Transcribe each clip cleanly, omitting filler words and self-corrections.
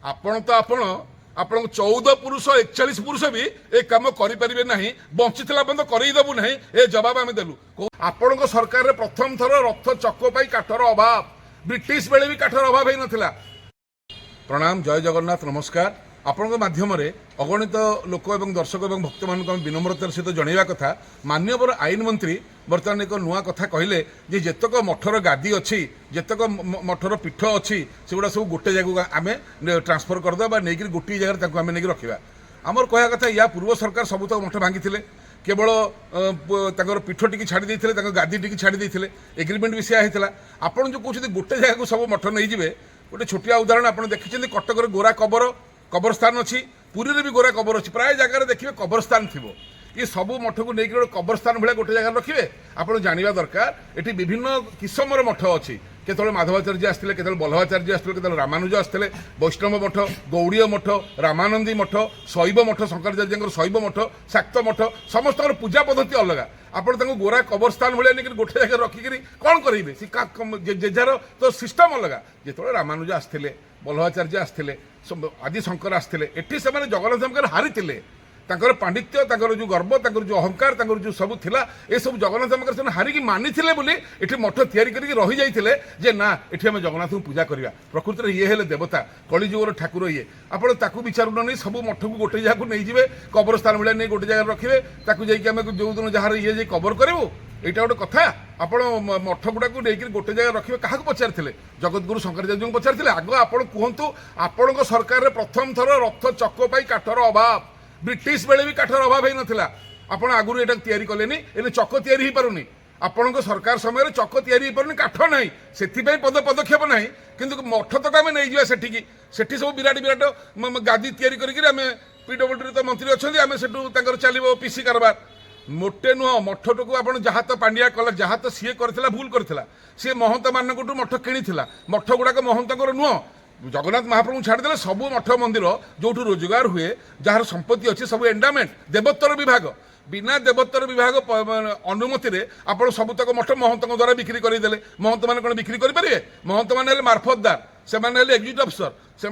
आपण तो आपण 14 पुरुष 41 पुरुष भी ए काम करें ना बंचीला बंद करदेबू ना ए जवाब आम देलु आपण सरकार रे प्रथम थर रथ चक्क काठर अभाव ब्रिटिश बेले भी काठर अभाव हो नाला। प्रणाम जय जगन्नाथ नमस्कार। आपण माध्यम अगणित लोक एवं दर्शक एवं भक्त मान विनम्रतार सहित जनइवा कथा माननीय आईन मंत्री बर्तमान एक नुआ कथा कहले जे जेतक मठर गादी अच्छी जेतक मठर पीठ अच्छी सेगुड़ा सब गोटे जगह आम ट्रांसफर करदे नहीं गोटे जगह आम नहीं रखा आमर कह कथा या पूर्व सरकार सबुत मठ भांगी केवल पीठ टी छाड़ी गादी टी छाड़ी एग्रीमेंट भी सी होता आपड़ जो कहते गोटे जगह सब मठ नहीं जाए गोटे छोटिया उदाहरण आप देखते कटक गोरा कबरस्थान अच्छी पुरी रे भी गोरा कबर अच्छी प्राय जगह देखिए कबरस्थान थी ये सब मठ को लेकिन कबरस्थान भाया गोटे जगह रखिए आप जानवा दरकार ये विभिन्न किसमर मठ अच्छी केतल माधवाचार्य आसते केतल बल्लभाचार्य आसते केतल रामानुज आसते वैष्णव मठ गौड़ीय मठ रामानंदी मठ शैव मठ शंकराचार्य शैव मठ शाक्त मठ समस्त पूजा पद्धति अलग आपड़ गोरा कबरस्थान भाया नहीं गोटे जगह रखिक कौन करेंगे जेजार तो सिस्टम अलग जो रामानुज आसते बल्लभाचार्य आसते आदि शंकर आसते एटी से जगन्नाथ हारी पांडित्य जो गर्व जो अहंकार जो सब थिला ए सब जगन्नाथ से हारिकी मानी ये मठ तैयारी करके रही जाते जे ना ये आम जगन्नाथ को पूजा करवा प्रकृति में ये हेले देवता कलिजुगर ठाकुर ये आपड़ विचार नहीं सब मठ को गोटे जगह नहीं जाए कबरस्थान भाया नहीं गोटे जगह रखिए ताकि जो दिन जहाँ ये कबर करूँ यहाँ गोटे कथा आपण मठ गुड़ा को लेकिन गोटे जगह रखिए क्या पचारे जगतगुरु शंकराचार्य को पचारे आग आप कहतु आपण सरकार प्रथम थर रथ चक्क काठर अभाव ब्रिटिश बेले भी काठर अभाव हो नाला आपण आगुरी एटा तैयारी कलेनी एने चक्क तैयारी हो पारुनी आपण सरकार समय चक्क तैयारी हो पारुनी काठ नहीं से पदक्षेप ना किंतु मठ तक आम नहीं जावा सेठी सब विराट विराट गादी तैयारी करके आम पीडब्ल्यूडी तो मंत्री अच्छा आम से चलो पीसी कारबार मोटे नुह मठ को आप जहाँ तो पांड्या कला जहाँ तो सी करथिला भूल करथिला सी महंत मानक मठ किणी मठ गुड़ाक महंत नुह जगन्नाथ महाप्रभु छाड़देले सब मठ मंदिर जो रोजगार हुए जार संपत्ति अच्छी सब एंडामेंट देवोत्तर विभाग बिना देवोत्तर विभाग अनुमति रे आपण सबतक मठ महंत द्वारा बिक्री करदेले महंत मान कौन बिक्री करेंगे महंत मान मार्फतदार से एग्जीक्यूटिव अफिसर से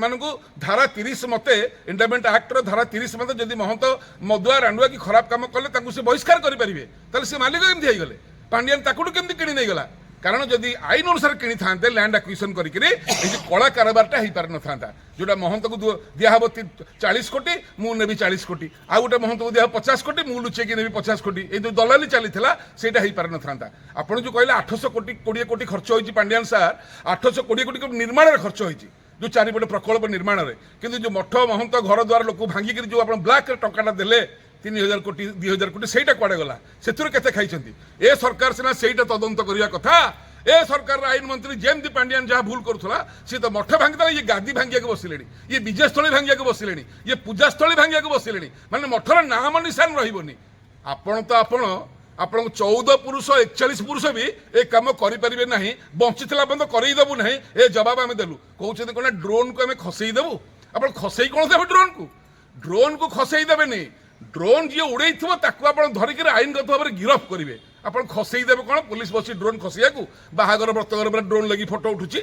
धारा 30 मते एंडामेंट एक्टर धारा 30 मते जदि महंत मदुआ रांडुआ की खराब काम कले से बहिष्कार करेंगे से मालिक एमती होगले पांडियान ताकू केमती किणी नहीं गला कारण जदि आईन अनुसार किणी था लैंड एक्विजिशन करके कला कारोबारटा हो पार ना जोटा महंत को दिहब 40 कोटी मुझे नेबी 40 कोटी आ गोटे महंत को दिहब 50 कोटी मुझे लुचेकी नेबी 50 कोटी ये जो दलाली चली सेटा हो पार ना आपड़ जो कहले 800 कोटी 20 कोटी खर्च होती पांडियान सार 820 कोटी निर्माण निर्माण होती जो चारिपटे प्रकल्प निर्माण में किंतु जो मठ महंत घर द्वार लोक भांगिक जो आप ब्लाक टंका देले 3000 कोटी 2000 कोटी से कड़े गला से खाई ए सरकार सीना से तदंत करने कथा ए सरकार आईन मंत्री जेमती पांडियान जहाँ भूल करूला सी तो मठ भांगी ये गादी भांगिया बसिले ये विजयस्थली भांगिया बसिले ये पूजास्थली भांगिया बसिले माने मठर नाम निशान रही आपण तो आपण 14 पुरुष 41 पुरुष भी ए काम करें ना बंचीला बंद करदेबू ना ए जवाब आम देलु कहते कौन ड्रोन को आम खसईदेबू आप खसई कौन देवे ड्रोन को खसई देवे नहीं ड्रोन जी उड़े आप धरिक आईनगत भाव में गिरफ करेंगे आप खसईदेवे कौन पुलिस बस ड्रोन खसैया बाहागर व्रतघर पर ड्रोन लगी फोटो उठुची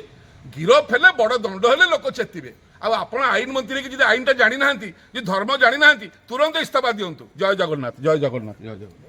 गिरफ हेले बड़ दंड हेले लोक चेतिबे आप आईन मंत्री की आईनटा जानी ना धर्म जानी ना तुरंत इस्तीफा दिंतु। जय जगन्नाथ जय जगन्नाथ जय जगन्नाथ।